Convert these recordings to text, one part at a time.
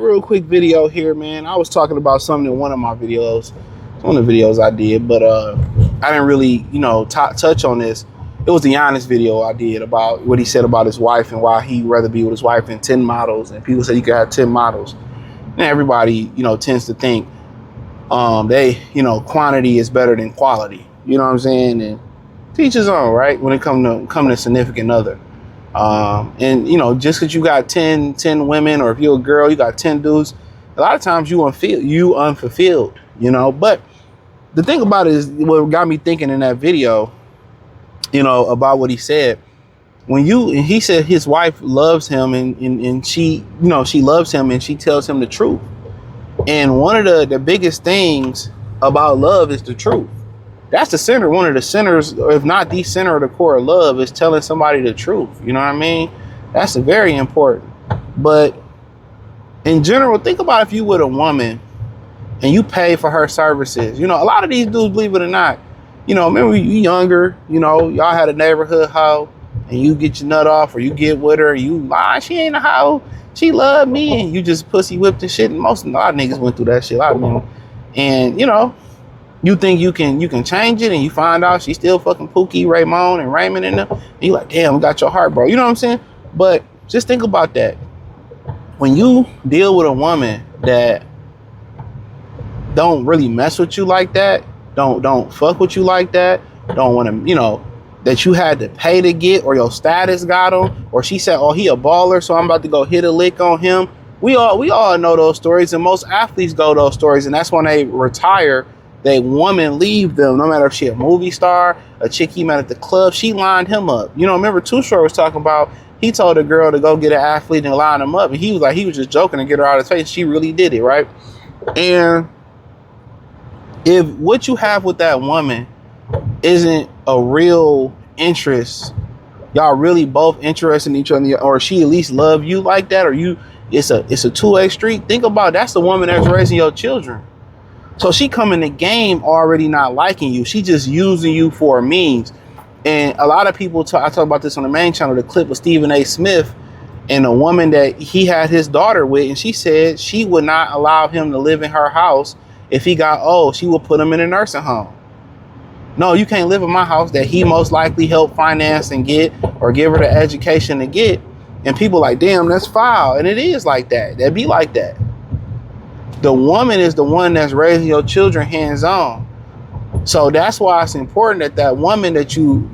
real quick video here, man. I was talking about something in one of my videos, one of the videos I did, but I didn't really, touch on this. It was the Giannis video I did about what he said about his wife and why he'd rather be with his wife than 10 models. And people say you could have 10 models. And everybody, tends to think quantity is better than quality. You know what I'm saying? And teach his own, right? When it comes to significant other. Just because you got 10 women, or if you're a girl, you got 10 dudes, a lot of times you unfulfilled, But the thing about it is what got me thinking in that video, about what he said. He said his wife loves him and she loves him and she tells him the truth. And one of the biggest things about love is the truth. That's the center, one of the centers, if not the center of the core of love, is telling somebody the truth. You know what I mean? That's very important. But in general, think about if you with a woman and you pay for her services. A lot of these dudes, believe it or not, remember you younger, y'all had a neighborhood hoe and you get your nut off or you get with her and you lie, she ain't a hoe, she loved me, and you just pussy whipped and shit. And a lot of niggas went through that shit. And you think you can change it, and you find out she's still fucking Pookie, Raymond, and Raymond and them. And you like, damn, got your heart, bro. You know what I'm saying? But just think about that. When you deal with a woman that don't really mess with you like that, don't fuck with you like that, don't want to, that you had to pay to get, or your status got him, or she said, oh, he a baller, so I'm about to go hit a lick on him. We all know those stories, and most athletes go those stories, and that's when they retire. They woman leave them, no matter if she a movie star, a chick he met at the club, she lined him up. Remember Too Short was talking about, he told a girl to go get an athlete and line him up, and he was just joking to get her out of his face. She really did it, right? And if what you have with that woman isn't a real interest, y'all really both interested in each other, or she at least love you like that, or it's a two-way street. Think about, that's the woman that's raising your children. So she come in the game already not liking you. She just using you for a means. And a lot of people I talk about this on the main channel, the clip of Stephen A. Smith and a woman that he had his daughter with, and she said she would not allow him to live in her house. If he got old, she would put him in a nursing home. No, you can't live in my house that he most likely helped finance and get, or give her the education to get. And people like, damn, that's foul. And it is like that. That be like that. The woman is the one that's raising your children hands-on. So that's why it's important that woman that you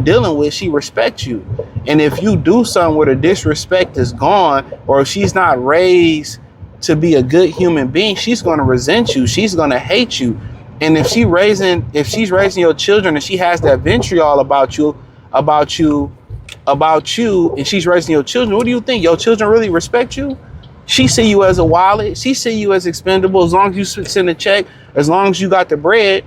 dealing with, she respects you. And if you do something where the disrespect is gone, or if she's not raised to be a good human being, she's going to resent you. She's going to hate you. And if she's raising your children and she has that vitriol about you, and she's raising your children, what do you think? Your children really respect you? She see you as a wallet. She see you as expendable. As long as you send a check, as long as you got the bread,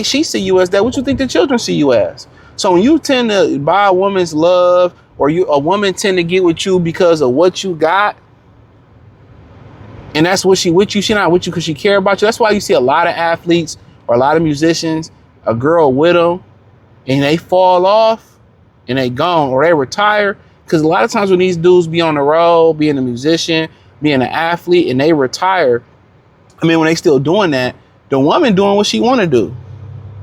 she see you as that. What you think the children see you as? So when you tend to buy a woman's love, or a woman tend to get with you because of what you got, and that's what she with you, she not with you because she care about you. That's why you see a lot of athletes or a lot of musicians, a girl with them, and they fall off and they gone, or they retire. Because a lot of times when these dudes be on the road, being a musician, being an athlete, and they retire, when they still doing that, the woman doing what she want to do.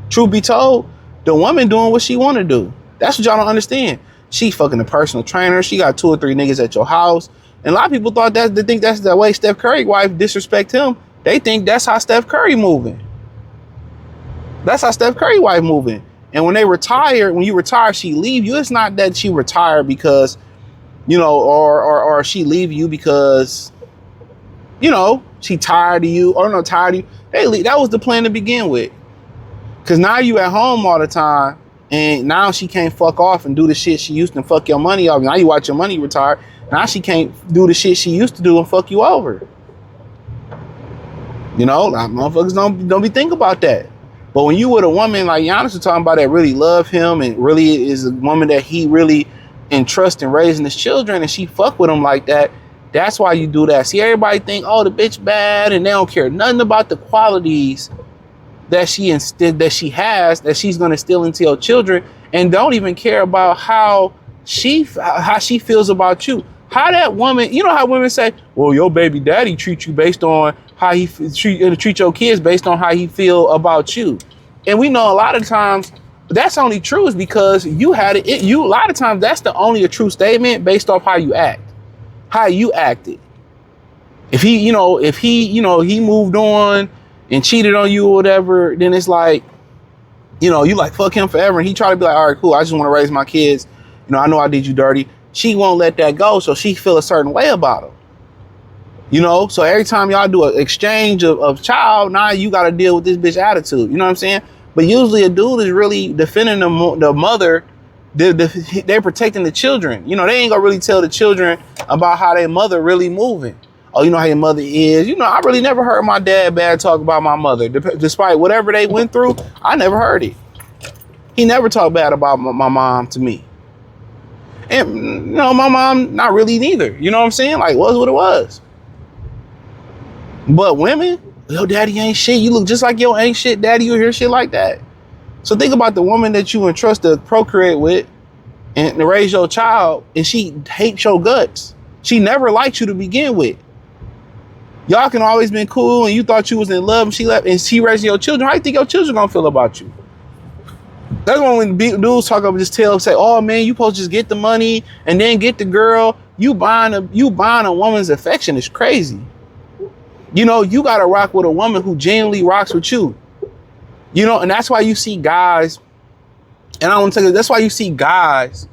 Truth be told, the woman doing what she want to do. That's what y'all don't understand. She fucking a personal trainer. She got 2 or 3 niggas at your house. And a lot of people they think that's the way Steph Curry wife disrespect him. They think that's how Steph Curry moving. That's how Steph Curry wife moving. And when you retire, she leave you. It's not that she retired because, or she leave you because, she tired of you, or not tired of you. They leave. That was the plan to begin with. Because now you at home all the time, and now she can't fuck off and do the shit she used to fuck your money off. Now you watch your money retire. Now she can't do the shit she used to do and fuck you over. Motherfuckers don't be thinking about that. But when you with a woman like Giannis was talking about that really love him and really is a woman that he really entrusts in raising his children, and she fuck with him like that, that's why you do that. See, everybody think, oh, the bitch bad, and they don't care nothing about the qualities that she has, that she's gonna instill into your children, and don't even care about how she feels about you. How that woman, you know how women say, well, your baby daddy treats you based on how he treat your kids based on how he feel about you. And we know a lot of times that's only true is because you had it. You a lot of times that's the only a true statement based off how you act, how you acted. If he, he moved on and cheated on you or whatever, then it's like, you like fuck him forever. And he tried to be like, all right, cool. I just want to raise my kids. I know I did you dirty. She won't let that go. So she feel a certain way about him. So every time y'all do an exchange of child, now you got to deal with this bitch attitude. You know what I'm saying? But usually a dude is really defending the mother. They're protecting the children. They ain't gonna really tell the children about how their mother really moving. Oh, you know how your mother is. I really never heard my dad bad talk about my mother. Despite whatever they went through, I never heard it. He never talked bad about my mom to me. And, my mom, not really neither. You know what I'm saying? Like, was what it was. But women, your daddy ain't shit. You look just like your ain't shit daddy. You hear shit like that. So think about the woman that you entrust to procreate with and to raise your child, and she hates your guts. She never liked you to begin with. Y'all can always been cool, and you thought you was in love, and she left, and she raising your children. How you think your children gonna feel about you? That's when dudes talk about say, oh man, you supposed to just get the money and then get the girl. You buying a woman's affection is crazy. You gotta rock with a woman who genuinely rocks with you. And that's why you see guys, and I want to tell you, that's why you see guys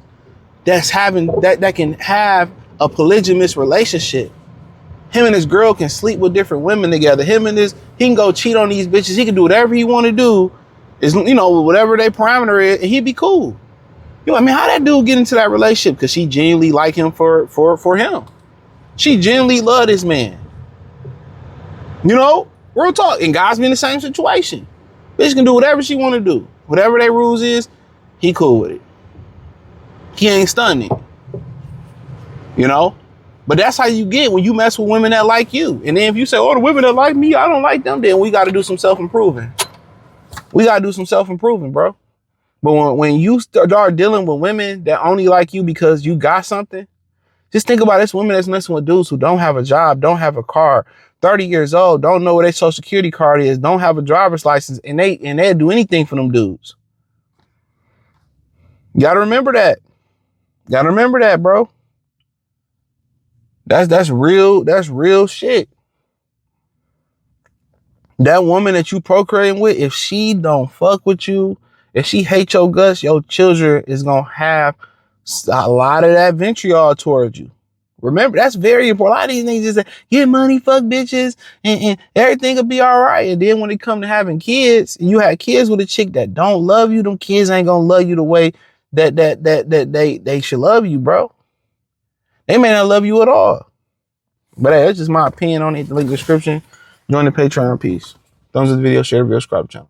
that's having that can have a polygamous relationship. Him and his girl can sleep with different women together. He can go cheat on these bitches. He can do whatever he want to do. Is whatever their parameter is, and he'd be cool. How that dude get into that relationship? Because she genuinely like him for him. She genuinely love this man. Real talk. And guys be in the same situation. Bitch can do whatever she want to do. Whatever their rules is, he cool with it. He ain't stunning. But that's how you get when you mess with women that like you. And then if you say, oh, the women that like me, I don't like them, then we got to do some self-improving. We got to do some self-improving, bro. But when you start dealing with women that only like you because you got something, just think about this women that's messing with dudes who don't have a job, don't have a car, 30 years old, don't know where their social security card is, don't have a driver's license, and they'll do anything for them dudes. You gotta remember that. Gotta remember that, bro. That's real shit. That woman that you procreating with, if she don't fuck with you, if she hates your guts, your children is gonna have a lot of that vitriol towards you. Remember, that's very important. A lot of these niggas just say, get money, fuck bitches, and everything will be all right. And then when it come to having kids, and you have kids with a chick that don't love you, them kids ain't gonna love you the way that they should love you, bro. They may not love you at all. But hey, that's just my opinion on it. The link in the description. Join the Patreon. Peace. Thumbs up the video, share the video, subscribe to the channel.